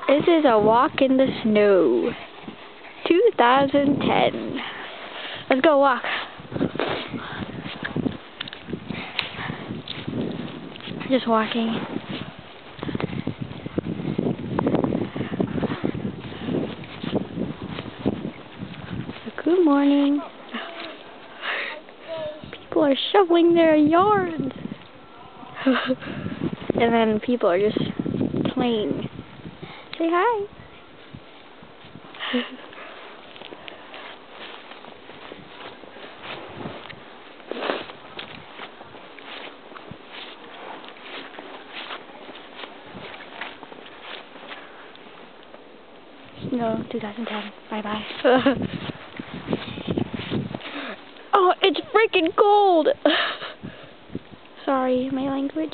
This is a walk in the snow. 2010. Let's go walk. Just walking. Good morning. People are shoveling their yards. And then people are just playing. Say hi. No, 2010. Bye-bye. Oh, it's freaking cold! Sorry, my language.